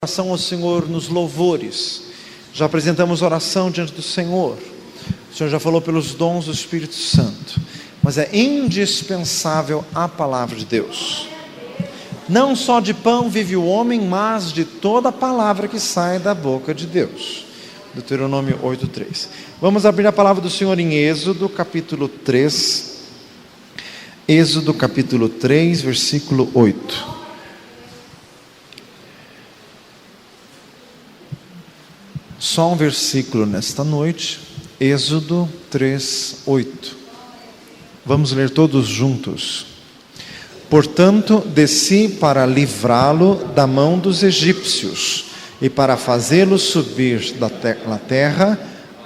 Oração ao Senhor nos louvores. Já apresentamos oração diante do Senhor. O Senhor já falou pelos dons do Espírito Santo. Mas é indispensável a palavra de Deus. Não só de pão vive o homem, mas de toda a palavra que sai da boca de Deus. Deuteronômio 8:3. Vamos abrir a palavra do Senhor em Êxodo capítulo 3. Êxodo capítulo 3, versículo 8. Só um versículo nesta noite, Êxodo 3, 8. Vamos ler todos juntos. Portanto, desci para livrá-lo da mão dos egípcios e para fazê-lo subir da terra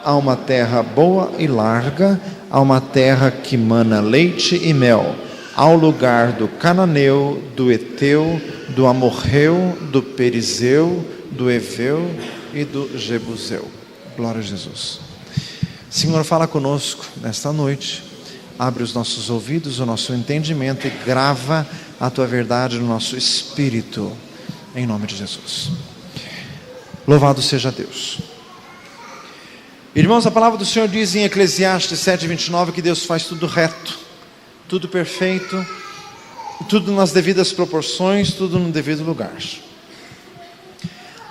a uma terra boa e larga, a uma terra que mana leite e mel, ao lugar do cananeu, do eteu, do amorreu, do perizeu, do eveu e do jebuseu. Glória a Jesus. Senhor, fala conosco nesta noite. Abre os nossos ouvidos, o nosso entendimento e grava a Tua verdade no nosso espírito, em nome de Jesus. Louvado seja Deus. Irmãos, a palavra do Senhor diz em Eclesiastes 7:29 que Deus faz tudo reto, tudo perfeito, tudo nas devidas proporções, tudo no devido lugar.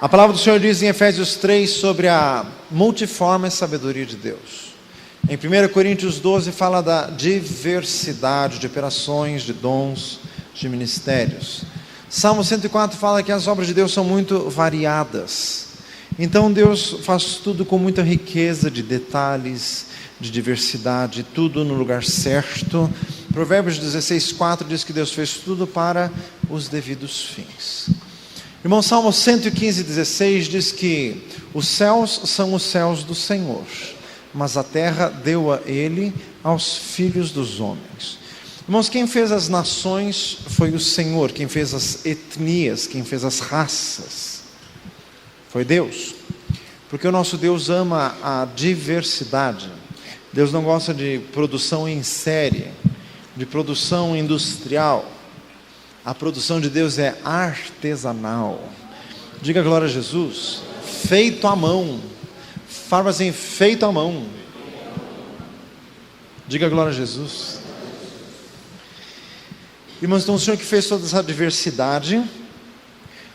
A palavra do Senhor diz em Efésios 3 sobre a multiforme sabedoria de Deus. Em 1 Coríntios 12 fala da diversidade de operações, de dons, de ministérios. Salmo 104 fala que as obras de Deus são muito variadas. Então Deus faz tudo com muita riqueza de detalhes, de diversidade, tudo no lugar certo. Provérbios 16:4 diz que Deus fez tudo para os devidos fins. Irmão, Salmo 115:16 diz que os céus são os céus do Senhor, mas a terra deu a Ele aos filhos dos homens. Irmãos, quem fez as nações foi o Senhor, quem fez as etnias, quem fez as raças, foi Deus. Porque o nosso Deus ama a diversidade. Deus não gosta de produção em série, de produção industrial. A produção de Deus é artesanal. Diga glória a Jesus. Feito à mão. Fala assim, feito à mão. Diga glória a Jesus. Irmãos, então o Senhor que fez toda essa diversidade,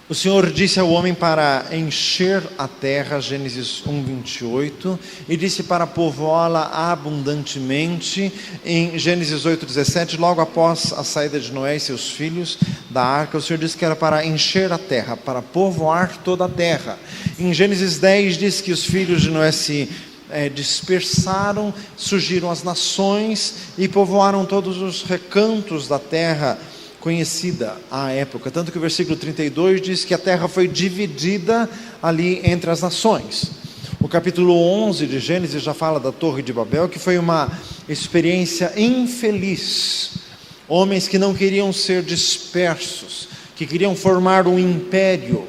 o Senhor disse ao homem para encher a terra, Gênesis 1:28, e disse para povoá-la abundantemente, em Gênesis 8:17, logo após a saída de Noé e seus filhos da arca, o Senhor disse que era para encher a terra, para povoar toda a terra. Em Gênesis 10 diz que os filhos de Noé se dispersaram, surgiram as nações e povoaram todos os recantos da terra conhecida à época, tanto que o versículo 32 diz que a terra foi dividida ali entre as nações. O capítulo 11 de Gênesis já fala da Torre de Babel, que foi uma experiência infeliz. Homens que não queriam ser dispersos, que queriam formar um império,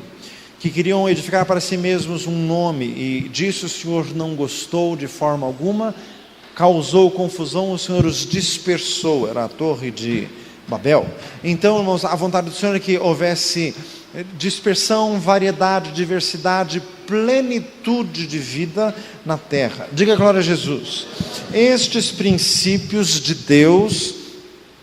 que queriam edificar para si mesmos um nome, e disso o Senhor não gostou de forma alguma, causou confusão, o Senhor os dispersou. Era a Torre de Babel. Então, irmãos, a vontade do Senhor é que houvesse dispersão, variedade, diversidade, plenitude de vida na terra. Diga glória a Jesus. Estes princípios de Deus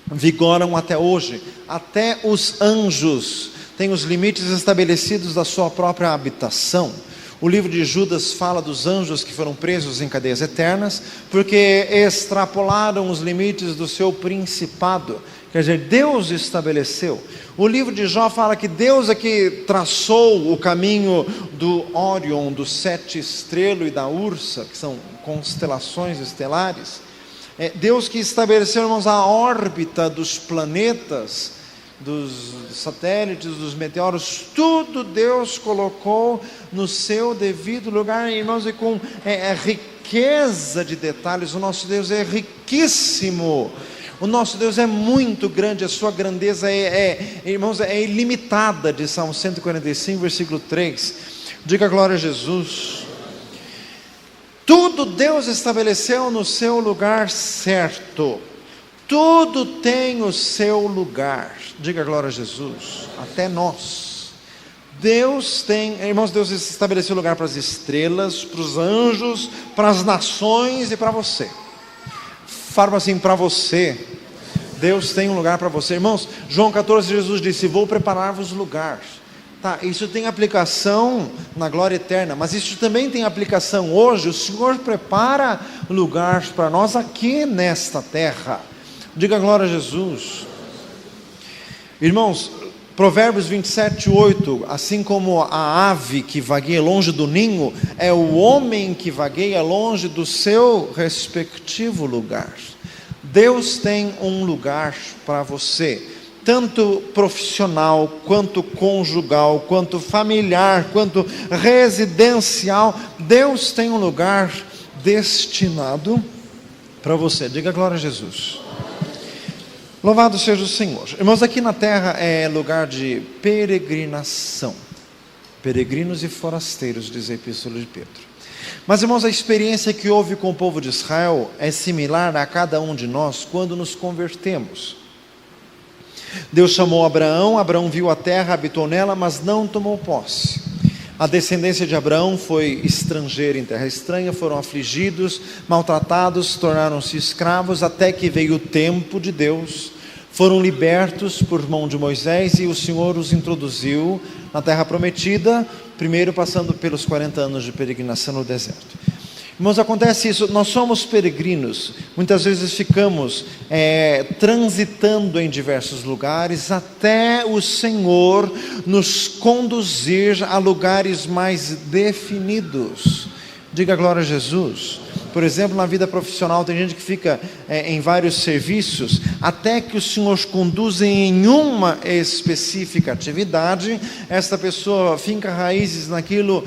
vigoram até hoje. Até os anjos têm os limites estabelecidos da sua própria habitação. O livro de Judas fala dos anjos que foram presos em cadeias eternas, porque extrapolaram os limites do seu principado. Quer dizer, Deus estabeleceu. O livro de Jó fala que Deus é que traçou o caminho do Órion, do Sete Estrelo e da Ursa, que são constelações estelares. É Deus que estabeleceu, irmãos, a órbita dos planetas, dos satélites, dos meteoros. Tudo Deus colocou no seu devido lugar, irmãos, e com riqueza de detalhes. O nosso Deus é riquíssimo. O nosso Deus é muito grande, a sua grandeza irmãos, é ilimitada, de Salmo 145, versículo 3. Diga glória a Jesus. Tudo Deus estabeleceu no seu lugar certo. Tudo tem o seu lugar. Diga glória a Jesus. Até nós. Irmãos, Deus estabeleceu lugar para as estrelas, para os anjos, para as nações e para você. Fala assim, para você, Deus tem um lugar para você. Irmãos, João 14, Jesus disse: vou preparar-vos lugar. Tá, isso tem aplicação na glória eterna, mas isso também tem aplicação hoje. O Senhor prepara lugar para nós aqui nesta terra. Diga glória a Jesus. Irmãos, Provérbios 27, 8, assim como a ave que vagueia longe do ninho, é o homem que vagueia longe do seu respectivo lugar. Deus tem um lugar para você, tanto profissional, quanto conjugal, quanto familiar, quanto residencial. Deus tem um lugar destinado para você. Diga glória a Jesus. Louvado seja o Senhor. Irmãos, aqui na terra é lugar de peregrinação. Peregrinos e forasteiros, diz a Epístola de Pedro. Mas, irmãos, a experiência que houve com o povo de Israel é similar a cada um de nós quando nos convertemos. Deus chamou Abraão, Abraão viu a terra, habitou nela, mas não tomou posse. A descendência de Abraão foi estrangeira em terra estranha, foram afligidos, maltratados, tornaram-se escravos, até que veio o tempo de Deus. Foram libertos por mão de Moisés e o Senhor os introduziu na terra prometida, primeiro passando pelos 40 anos de peregrinação no deserto. Irmãos, acontece isso, nós somos peregrinos, muitas vezes ficamos transitando em diversos lugares, até o Senhor nos conduzir a lugares mais definidos. Diga glória a Jesus. Por exemplo, na vida profissional tem gente que fica em vários serviços, até que o Senhor conduza em uma específica atividade, esta pessoa finca raízes naquilo,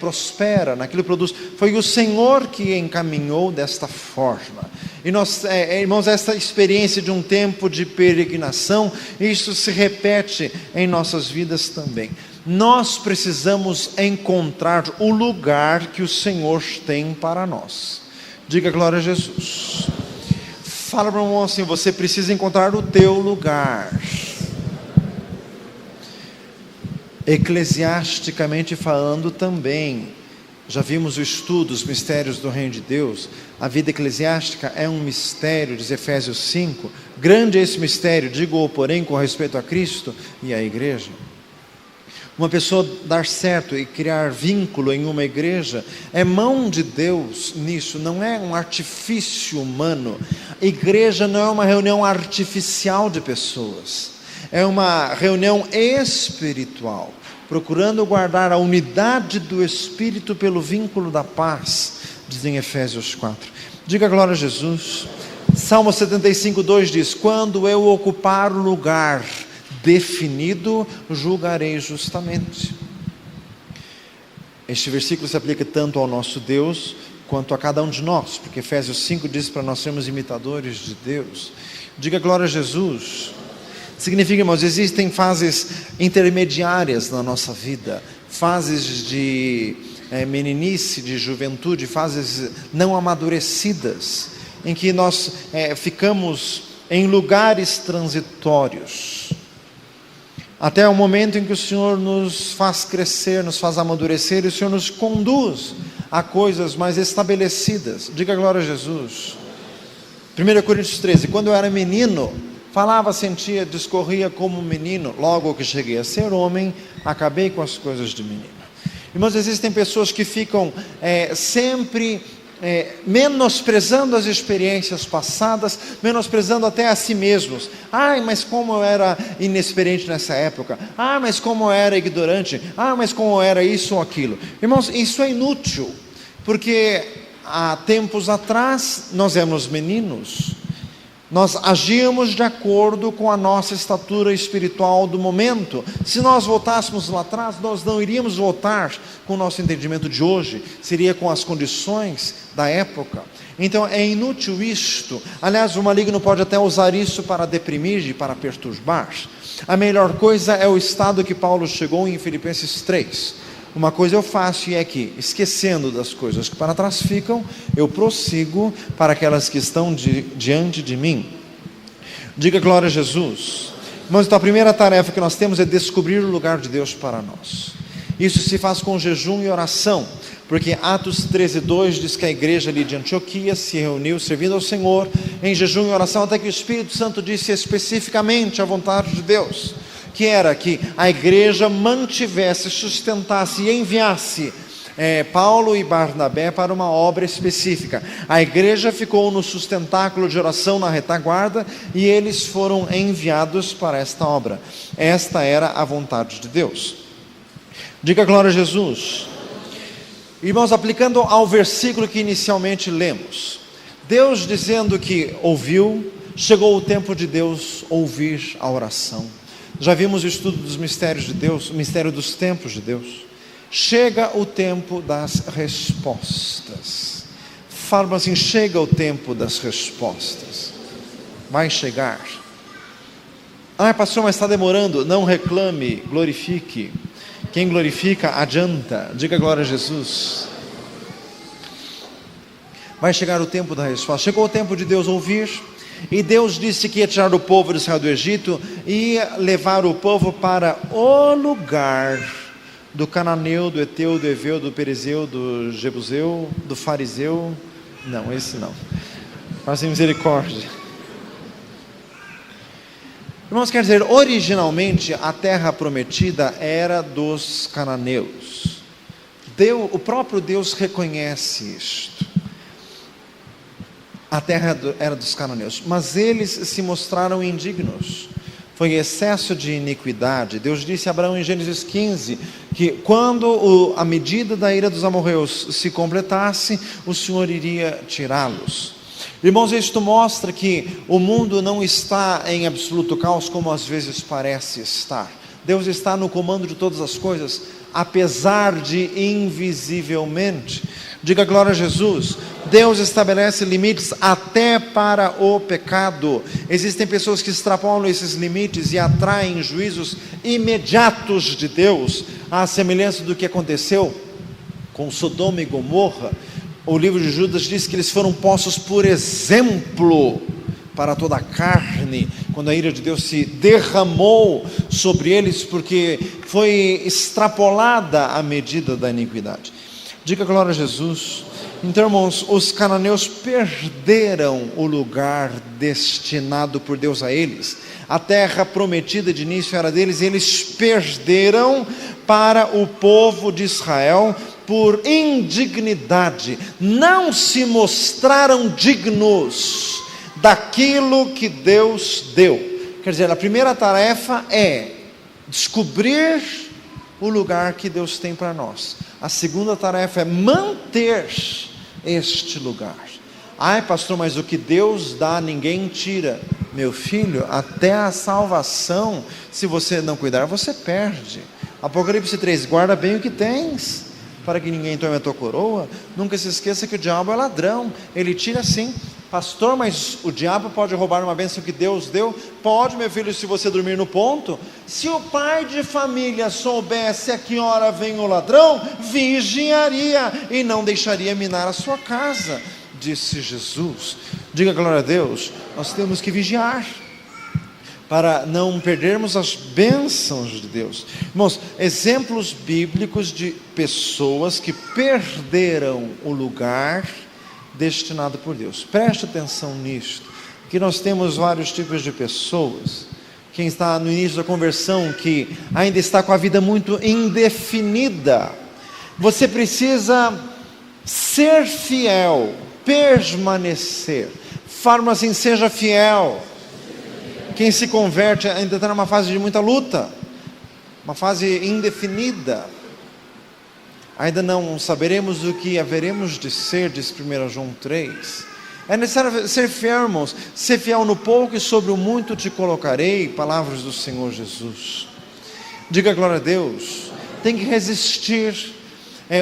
prospera, naquilo produz. Foi o Senhor que encaminhou desta forma. E nós, irmãos, esta experiência de um tempo de peregrinação, isso se repete em nossas vidas também. Nós precisamos encontrar o lugar que o Senhor tem para nós. Diga glória a Jesus. Fala para o irmão assim: você precisa encontrar o teu lugar. Eclesiasticamente falando também, já vimos o estudo dos mistérios do reino de Deus. A vida eclesiástica é um mistério, diz Efésios 5. Grande é esse mistério, digo-o porém com respeito a Cristo e à igreja. Uma pessoa dar certo e criar vínculo em uma igreja é mão de Deus nisso, não é um artifício humano. Igreja não é uma reunião artificial de pessoas, é uma reunião espiritual, procurando guardar a unidade do Espírito pelo vínculo da paz, diz em Efésios 4. Diga glória a Jesus. Salmo 75, 2 diz: quando eu ocupar o lugar definido, julgarei justamente. Este versículo se aplica tanto ao nosso Deus, quanto a cada um de nós, porque Efésios 5 diz para nós sermos imitadores de Deus. Diga glória a Jesus. Significa, irmãos, existem fases intermediárias na nossa vida, fases de meninice, de juventude, fases não amadurecidas, em que nós ficamos em lugares transitórios, até o momento em que o Senhor nos faz crescer, nos faz amadurecer, e o Senhor nos conduz a coisas mais estabelecidas. Diga glória a Jesus. 1 Coríntios 13, quando eu era menino, falava, sentia, discorria como menino, logo que cheguei a ser homem, acabei com as coisas de menino. Irmãos, existem pessoas que ficam sempre menosprezando as experiências passadas, menosprezando até a si mesmos. Ai, mas como eu era inexperiente nessa época. Ah, mas como eu era ignorante. Ah, mas como eu era isso ou aquilo. Irmãos, isso é inútil, porque há tempos atrás nós éramos meninos, nós agíamos de acordo com a nossa estatura espiritual do momento. Se nós voltássemos lá atrás, nós não iríamos voltar com o nosso entendimento de hoje, seria com as condições da época. Então é inútil isto. Aliás, o maligno pode até usar isso para deprimir e para perturbar. A melhor coisa é o estado que Paulo chegou em Filipenses 3. Uma coisa eu faço, e é que, esquecendo das coisas que para trás ficam, eu prossigo para aquelas que estão diante de mim. Diga glória a Jesus. Mas então a primeira tarefa que nós temos é descobrir o lugar de Deus para nós. Isso se faz com jejum e oração, porque Atos 13:2 diz que a igreja ali de Antioquia se reuniu servindo ao Senhor em jejum e oração, até que o Espírito Santo disse especificamente a vontade de Deus, que era que a igreja mantivesse, sustentasse e enviasse Paulo e Barnabé para uma obra específica. A igreja ficou no sustentáculo de oração na retaguarda e eles foram enviados para esta obra. Esta era a vontade de Deus. Diga glória a Jesus. Irmãos, aplicando ao versículo que inicialmente lemos, Deus dizendo que ouviu, chegou o tempo de Deus ouvir a oração. Já vimos o estudo dos mistérios de Deus, o mistério dos tempos de Deus. Chega o tempo das respostas. Fala assim, chega o tempo das respostas. Vai chegar. Pastor, mas está demorando. Não reclame, glorifique. Quem glorifica, adianta. Diga glória a Jesus. Vai chegar o tempo da resposta. Chegou o tempo de Deus ouvir. E Deus disse que ia tirar o povo de Israel do Egito e ia levar o povo para o lugar do cananeu, do Eteu, do Eveu, do Perezeu, do Jebuseu, do Fariseu. Não, esse não. Faça misericórdia. Irmãos, quer dizer, originalmente a terra prometida era dos cananeus. O próprio Deus reconhece isto. A terra era dos cananeus, mas eles se mostraram indignos. Foi excesso de iniquidade. Deus disse a Abraão em Gênesis 15, que quando a medida da ira dos amorreus se completasse, o Senhor iria tirá-los. Irmãos, isto mostra que o mundo não está em absoluto caos como às vezes parece estar. Deus está no comando de todas as coisas, apesar de invisivelmente. Diga glória a Jesus. Deus estabelece limites até para o pecado. Existem pessoas que extrapolam esses limites e atraem juízos imediatos de Deus, à semelhança do que aconteceu com Sodoma e Gomorra. O livro de Judas diz que eles foram postos por exemplo para toda a carne, quando a ira de Deus se derramou sobre eles, porque foi extrapolada a medida da iniquidade. Diga glória a Jesus. Então, irmãos, os cananeus perderam o lugar destinado por Deus a eles. A terra prometida de início era deles, eles perderam para o povo de Israel por indignidade. Não se mostraram dignos daquilo que Deus deu. Quer dizer, a primeira tarefa é descobrir o lugar que Deus tem para nós. A segunda tarefa é manter este lugar. Pastor, mas o que Deus dá ninguém tira. Meu filho, até a salvação, se você não cuidar, você perde. Apocalipse 3, guarda bem o que tens, para que ninguém tome a tua coroa. Nunca se esqueça que o diabo é ladrão, ele tira sim. Pastor, mas o diabo pode roubar uma bênção que Deus deu? Pode, meu filho, se você dormir no ponto. Se o pai de família soubesse a que hora vem o ladrão, vigiaria e não deixaria minar a sua casa, disse Jesus. Diga glória a Deus. Nós temos que vigiar para não perdermos as bênçãos de Deus. Irmãos, exemplos bíblicos de pessoas que perderam o lugar destinado por Deus. Preste atenção nisto, que nós temos vários tipos de pessoas. Quem está no início da conversão, que ainda está com a vida muito indefinida, você precisa ser fiel, permanecer. Fala assim, seja fiel. Quem se converte ainda está numa fase de muita luta, uma fase indefinida. Ainda não saberemos o que haveremos de ser, diz 1 João 3. É necessário ser fiel, irmãos. Ser fiel no pouco e sobre o muito te colocarei, palavras do Senhor Jesus. Diga glória a Deus. Tem que resistir.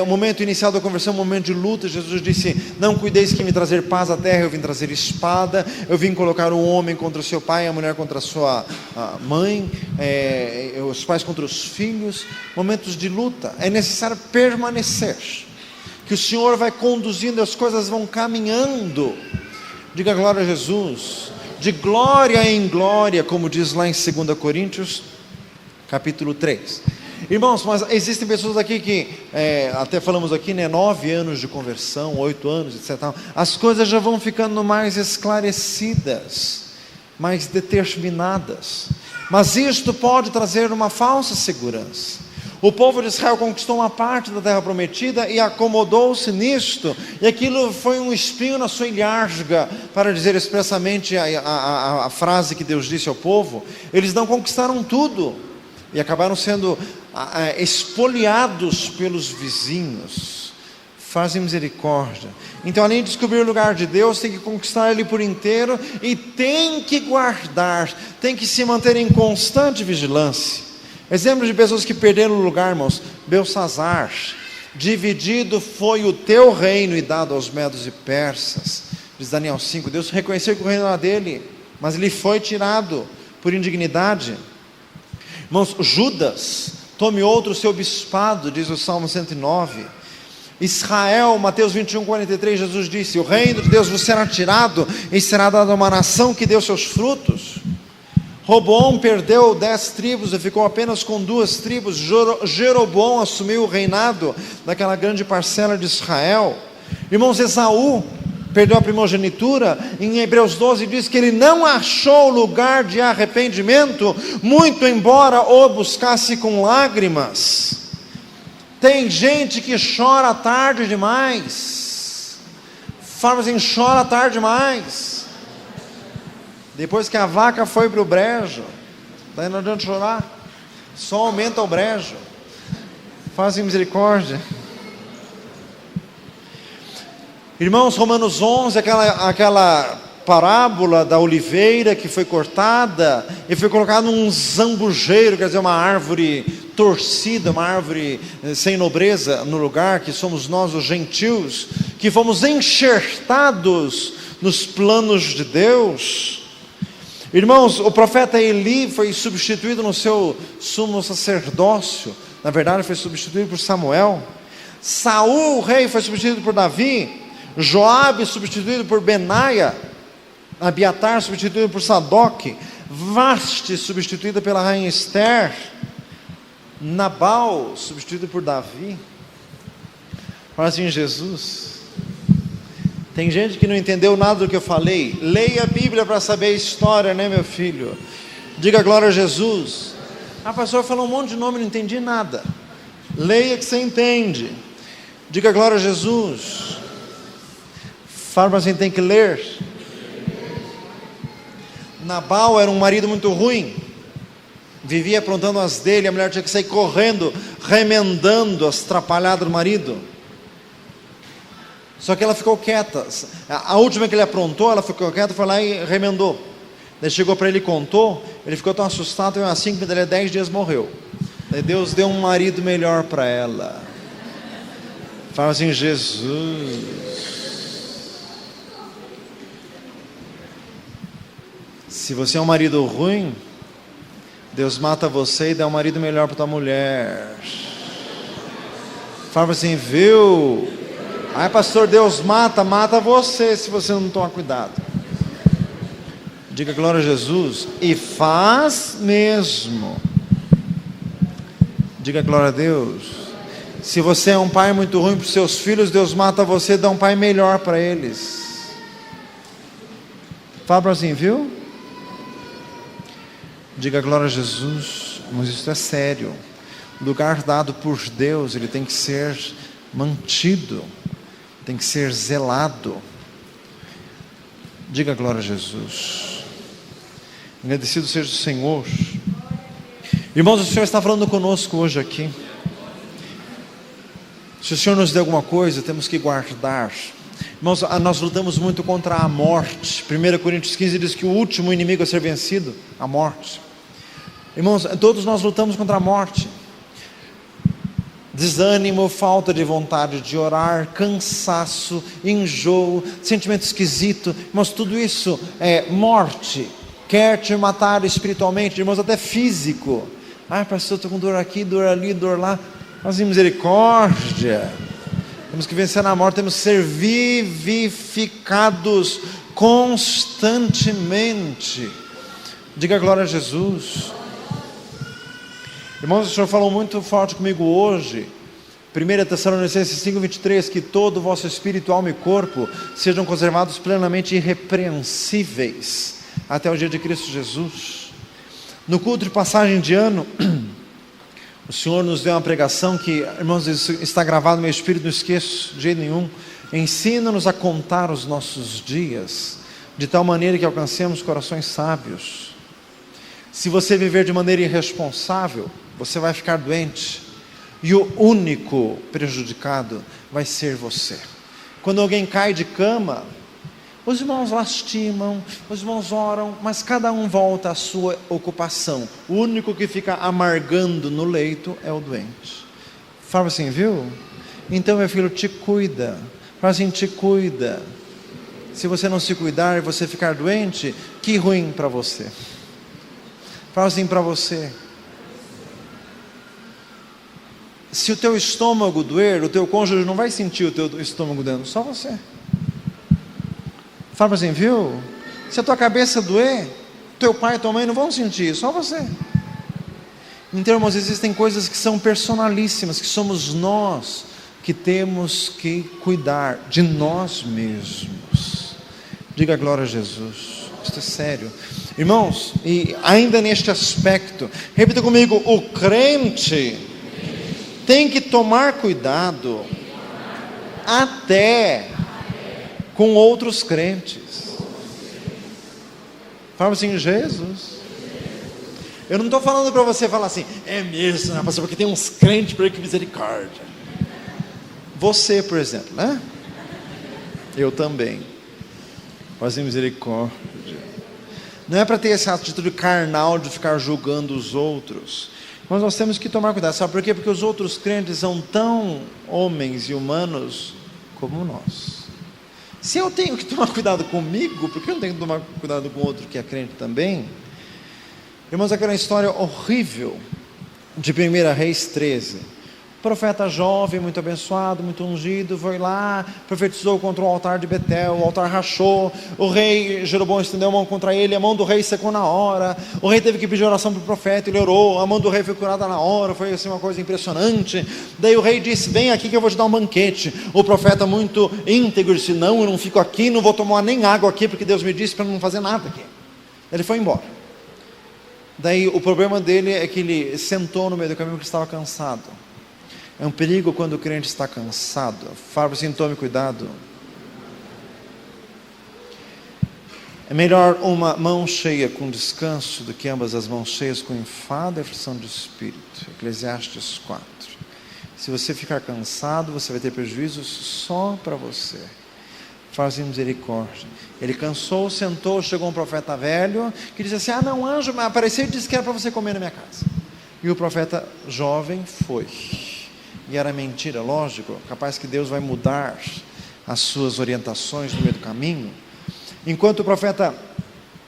O momento inicial da conversão, um momento de luta. Jesus disse, não cuideis que me trazer paz à terra, eu vim trazer espada. Eu vim colocar o homem contra o seu pai, a mulher contra a sua mãe, os pais contra os filhos. Momentos de luta, é necessário permanecer, que o Senhor vai conduzindo, as coisas vão caminhando. Diga glória a Jesus. de glória em glória, como diz lá em 2 Coríntios, capítulo 3. Irmãos, mas existem pessoas aqui que, até falamos aqui, 9 anos de conversão, 8 anos, etc. As coisas já vão ficando mais esclarecidas, mais determinadas. Mas isto pode trazer uma falsa segurança. O povo de Israel conquistou uma parte da terra prometida e acomodou-se nisto, e aquilo foi um espinho na sua ilharga, para dizer expressamente a frase que Deus disse ao povo. Eles não conquistaram tudo, e acabaram sendo espoliados pelos vizinhos. Fazem misericórdia. Então, além de descobrir o lugar de Deus, tem que conquistar ele por inteiro, e tem que guardar, tem que se manter em constante vigilância. Exemplo de pessoas que perderam o lugar, irmãos. Belsazar: dividido foi o teu reino e dado aos medos e persas. Diz Daniel 5, Deus reconheceu que o reino era dele, mas ele foi tirado por indignidade. Irmãos, Judas: tome outro o seu bispado, diz o Salmo 109. Israel, Mateus 21, 43, Jesus disse: o reino de Deus vos será tirado e será dado a uma nação que deu seus frutos. Roboão perdeu 10 tribos e ficou apenas com 2 tribos. Jeroboão assumiu o reinado daquela grande parcela de Israel. Irmãos, Esaú perdeu a primogenitura. Em Hebreus 12 diz que ele não achou lugar de arrependimento, muito embora o buscasse com lágrimas. Tem gente que chora tarde demais. Fala assim: chora tarde demais. Depois que a vaca foi para o brejo, daí não adianta chorar, só aumenta o brejo. Fazem misericórdia. Irmãos, Romanos 11, aquela parábola da oliveira que foi cortada e foi colocada num zambujeiro, quer dizer, uma árvore torcida, uma árvore sem nobreza no lugar, que somos nós, os gentios, que fomos enxertados nos planos de Deus. Irmãos, o profeta Eli foi substituído no seu sumo sacerdócio. Na verdade, foi substituído por Samuel. Saul, o rei, foi substituído por Davi. Joabe, substituído por Benaia. Abiatar, substituído por Sadoc. Vaste, substituída pela rainha Esther. Nabal, substituído por Davi. Fala assim: Jesus. Tem gente que não entendeu nada do que eu falei. Leia a Bíblia para saber a história, né, meu filho? Diga glória a Jesus. Pastor, falou um monte de nome, não entendi nada. Leia que você entende. Diga glória a Jesus. Fala para assim: tem que ler. Nabal era um marido muito ruim, vivia aprontando as dele. A mulher tinha que sair correndo, remendando as trapalhadas do marido. Só que ela ficou quieta. A última que ele aprontou, ela ficou quieta, foi lá e remendou. Daí chegou para ele e contou. Ele ficou tão assustado, e assim que dali 10 dias morreu. Daí Deus deu um marido melhor para ela. Fala assim: Jesus. Se você é um marido ruim, Deus mata você e dá um marido melhor para tua mulher. Fala assim: viu? Ai, pastor, Deus mata você se você não tomar cuidado. Diga glória a Jesus. E faz mesmo. Diga glória a Deus. Se você é um pai muito ruim para os seus filhos, Deus mata você e dá um pai melhor para eles. Fala assim: viu? Diga glória a Jesus. Mas isso é sério. O lugar dado por Deus, ele tem que ser mantido, tem que ser zelado. Diga glória a Jesus. Agradecido seja o Senhor. Irmãos, o Senhor está falando conosco hoje aqui. Se o Senhor nos deu alguma coisa, temos que guardar. Irmãos, nós lutamos muito contra a morte. 1 Coríntios 15 diz que o último inimigo a ser vencido, a morte. Irmãos, todos nós lutamos contra a morte. Desânimo, falta de vontade de orar, cansaço, enjoo, sentimento esquisito. Irmãos, tudo isso é morte. Quer te matar espiritualmente, irmãos, até físico. Ai, pastor, estou com dor aqui, dor ali, dor lá. Mas em misericórdia, temos que vencer na morte, temos que ser vivificados constantemente. Diga glória a Jesus. Irmãos, o Senhor falou muito forte comigo hoje, 1 Tessalonicenses 5:23, que todo o vosso espírito, alma e corpo sejam conservados plenamente irrepreensíveis até o dia de Cristo Jesus. No culto de passagem de ano, o Senhor nos deu uma pregação que, irmãos, isso está gravado no meu espírito, não esqueço de jeito nenhum. Ensina-nos a contar os nossos dias, de tal maneira que alcancemos corações sábios. Se você viver de maneira irresponsável, você vai ficar doente, e o único prejudicado vai ser você. Quando alguém cai de cama, os irmãos lastimam, os irmãos oram, mas cada um volta à sua ocupação. O único que fica amargando no leito é o doente. Fala assim, viu? Então, meu filho, te cuida. Fala assim, te cuida. Se você não se cuidar e você ficar doente, que ruim para você. Fala assim para você. Se o teu estômago doer, o teu cônjuge não vai sentir o teu estômago doendo, só você. Fala assim, viu? Se a tua cabeça doer, teu pai e tua mãe não vão sentir, só você. Então, irmãos, existem coisas que são personalíssimas, que somos nós que temos que cuidar de nós mesmos. Diga glória a Jesus. Isso é sério. Irmãos, e ainda neste aspecto, repita comigo, o crente tem que tomar cuidado até com outros crentes. Fala assim, Jesus. Eu não estou falando para você falar assim, é mesmo, né, pastor, porque tem uns crentes por aí que misericórdia. Você, por exemplo, né? Eu também. Fazer misericórdia. Não é para ter essa atitude carnal de ficar julgando os outros. Mas nós temos que tomar cuidado. Sabe por quê? Porque os outros crentes são tão homens e humanos como nós. Se eu tenho que tomar cuidado comigo, por que eu não tenho que tomar cuidado com outro que é crente também? Irmãos, aquela história horrível de 1 Reis 13. Profeta jovem, muito abençoado, muito ungido, foi lá, profetizou contra o altar de Betel, o altar rachou, o rei Jeroboão estendeu a mão contra ele, a mão do rei secou na hora, o rei teve que pedir oração para o profeta, ele orou, a mão do rei foi curada na hora, foi assim uma coisa impressionante. Daí o rei disse, vem aqui que eu vou te dar um banquete. O profeta muito íntegro disse, não, eu não fico aqui, não vou tomar nem água aqui, porque Deus me disse para não fazer nada aqui. Ele foi embora. Daí o problema dele é que ele sentou no meio do caminho porque estava cansado. É um perigo quando o crente está cansado. Fala assim, tome cuidado. É melhor uma mão cheia com descanso do que ambas as mãos cheias com enfado e aflição de espírito. Eclesiastes 4. Se você ficar cansado, você vai ter prejuízos só para você. Fala assim, misericórdia. Ele cansou, sentou, chegou um profeta velho que disse assim, não, anjo apareceu e disse que era para você comer na minha casa. E o profeta jovem foi. E era mentira, lógico, capaz que Deus vai mudar as suas orientações no meio do caminho. Enquanto o profeta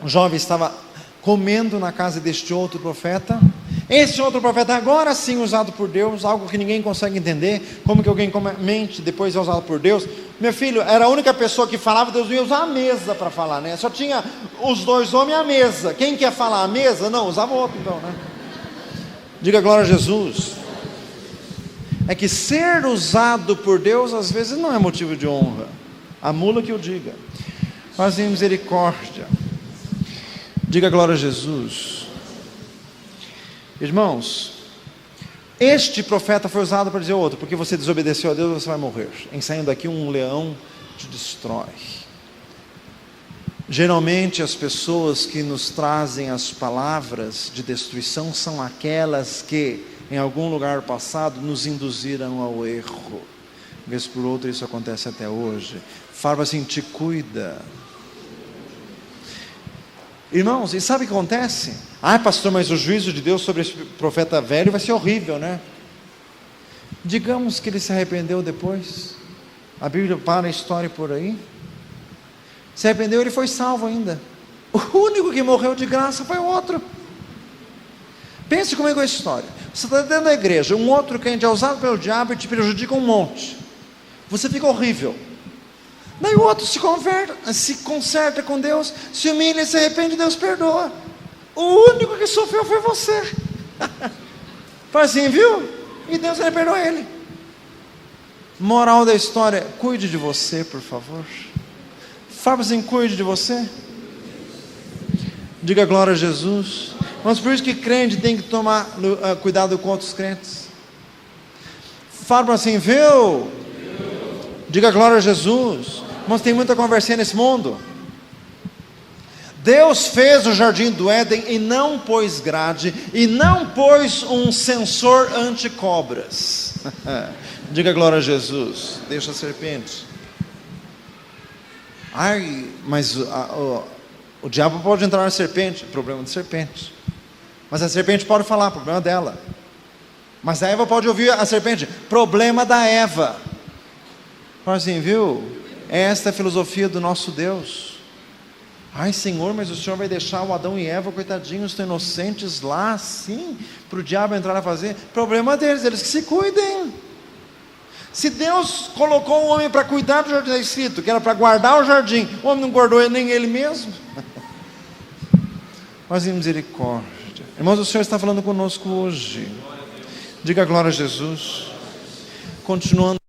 jovem estava comendo na casa deste outro profeta, esse outro profeta agora sim usado por Deus, algo que ninguém consegue entender, como que alguém mente depois é usado por Deus. Meu filho, era a única pessoa que falava, Deus não ia usar a mesa para falar, né? Só tinha os dois homens e a mesa. Quem quer falar a mesa? Não, usava o outro então, né? Diga glória a Jesus. É que ser usado por Deus às vezes não é motivo de honra. A mula que o diga. Mas em misericórdia. Diga glória a Jesus. Irmãos, este profeta foi usado para dizer ao outro, porque você desobedeceu a Deus, você vai morrer. Em saindo daqui um leão te destrói. Geralmente as pessoas que nos trazem as palavras de destruição são aquelas que em algum lugar passado nos induziram ao erro. Vez por outra isso acontece até hoje. Fala assim, te cuida. Irmãos, e sabe o que acontece? Pastor, mas o juízo de Deus sobre esse profeta velho vai ser horrível, né? Digamos que ele se arrependeu depois. A Bíblia para a história por aí. Se arrependeu, ele foi salvo ainda. O único que morreu de graça foi o outro. Pense comigo a história. Você está dentro da igreja, um outro crente é usado pelo diabo e te prejudica um monte. Você fica horrível. Daí o outro se conserta com Deus, se humilha e se arrepende, Deus perdoa. O único que sofreu foi você. Fala assim, viu? E Deus vai perdoar ele. Moral da história: cuide de você, por favor. Fala assim, cuide de você. Diga glória a Jesus. Mas por isso que crente tem que tomar cuidado com outros crentes. Fala assim, viu? Diga glória a Jesus. Mas tem muita conversinha nesse mundo. Deus fez o jardim do Éden e não pôs grade, e não pôs um sensor anti-cobras. Diga glória a Jesus. Deixa a serpente. Ai, mas o diabo pode entrar na serpente. Problema de serpente. Mas a serpente pode falar, problema dela. Mas a Eva pode ouvir a serpente, problema da Eva. Fala assim, viu? Esta é a filosofia do nosso Deus. Ai, Senhor, mas o Senhor vai deixar o Adão e Eva, coitadinhos, tão inocentes lá, assim, para o diabo entrar a fazer? Problema deles, eles que se cuidem. Se Deus colocou o homem para cuidar do jardim, escrito que era para guardar o jardim, o homem não guardou nem ele mesmo. Mas em misericórdia. Irmãos, o Senhor está falando conosco hoje. Diga glória a Jesus. Continuando.